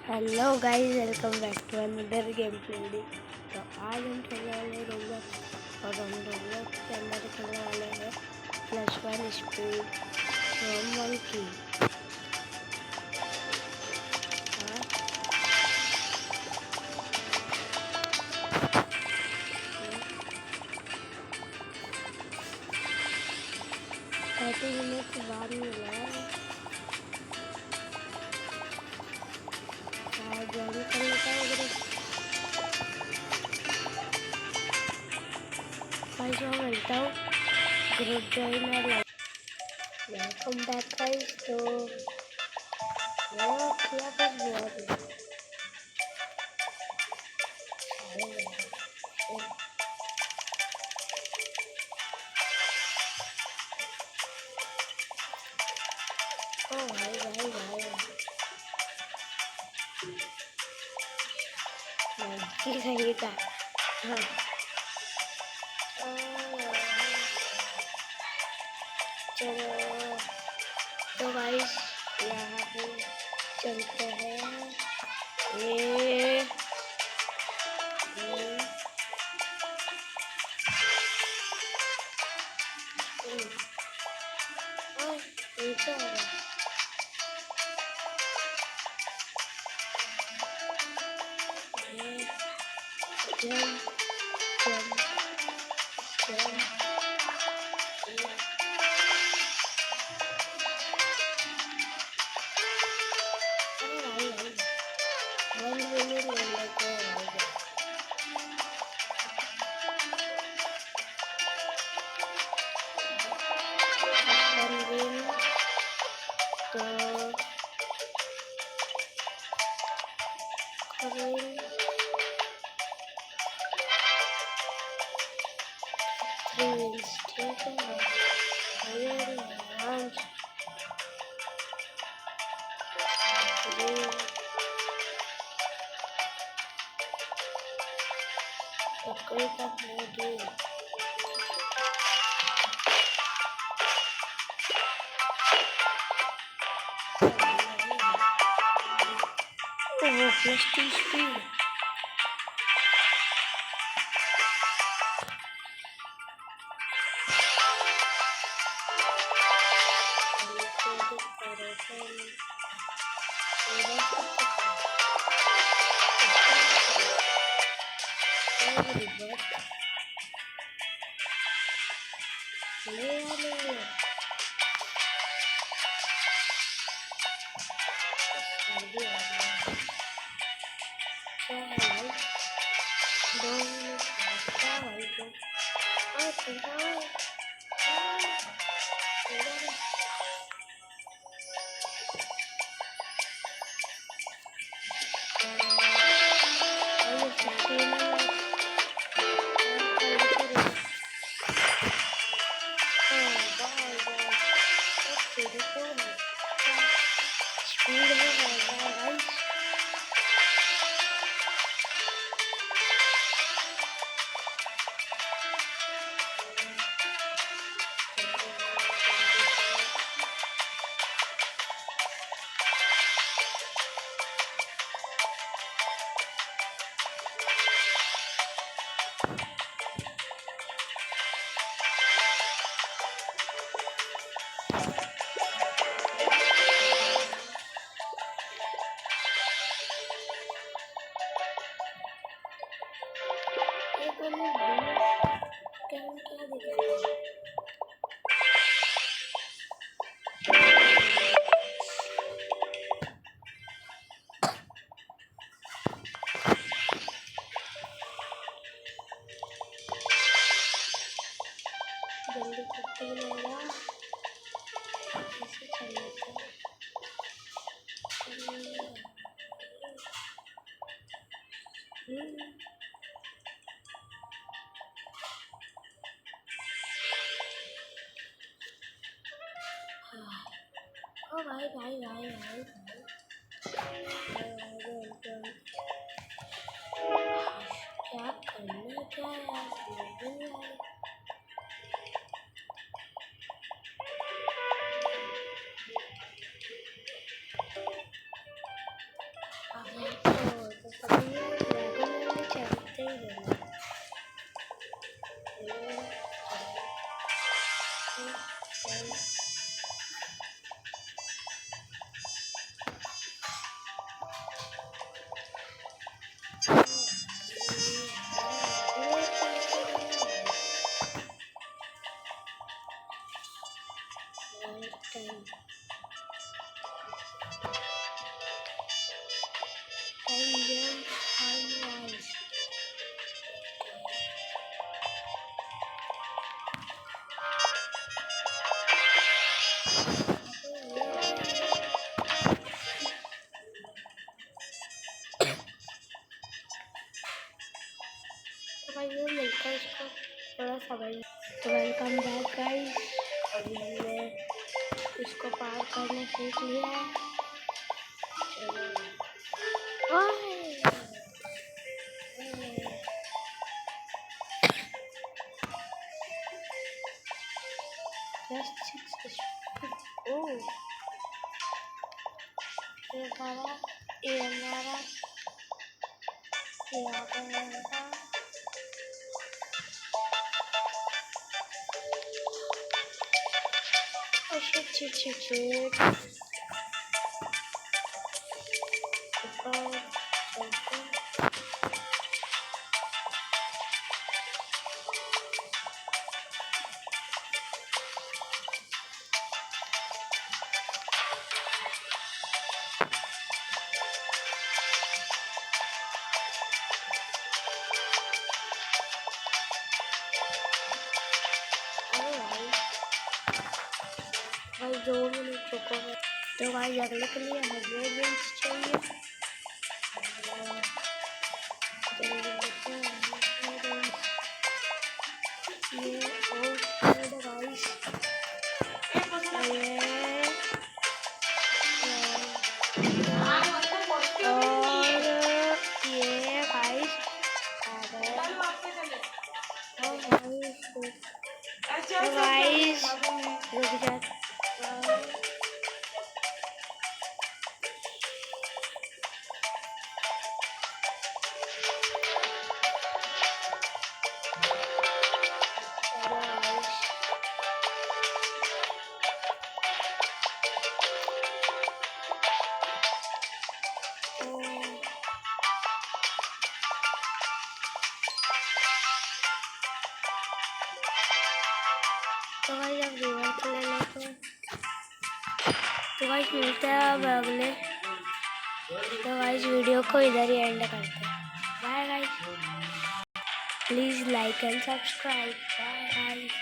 Hello guys, welcome back to another game play video. तो आज हम खेलने वाले हैं रोब्लॉक्स और हम रोब्लॉक्स के अंदर खेलने वाले हैं प्लस वन स्पीड रोम मंकी। थर्टी मिनट बाद मिला है। ज्वाइन कर लेता हूँ ग्रुप। गाइस मैं मिलता हूँ ग्रुप ज्वाइन और वेलकम बैक गाइस। तो मैं किया कुछ बहुत ओ भाई भाई भाई मंकी सही था। हाँ चलो तो गाइस यहाँ पे चलते हैं। ये ये क्या हो रहा है? जम जम जम अरे भाई भाई वन विनर ले लेते हैं भाई। वन विन तो करें थ्री विन्स, ठीक है। अरे राउंड थ्री तो कोई तक नहीं दी। ओह प्लस टू स्पीड स्पीड में जल्दी करते रहेगा। कैसे चलता मिलता है इसको थोड़ा समझ। तो वेलकम बैक गाइस, अभी हमने इसको पार करना सीख लिया है। ये हमारा यहाँ पर रहेगा। शिट ऊपर चलते। भाई 2 मिनट रुको। तो भाई अगले के लिए हमें बेंच चाहिए। ये और गाइस ये गाइस रुक जा। तो भाई अब रिवर्स ले लेते हैं। तो भाई मिलते हैं अब अगले। तो भाई वीडियो को इधर ही एंड करते हैं। Bye guys, please like and subscribe. Bye guys.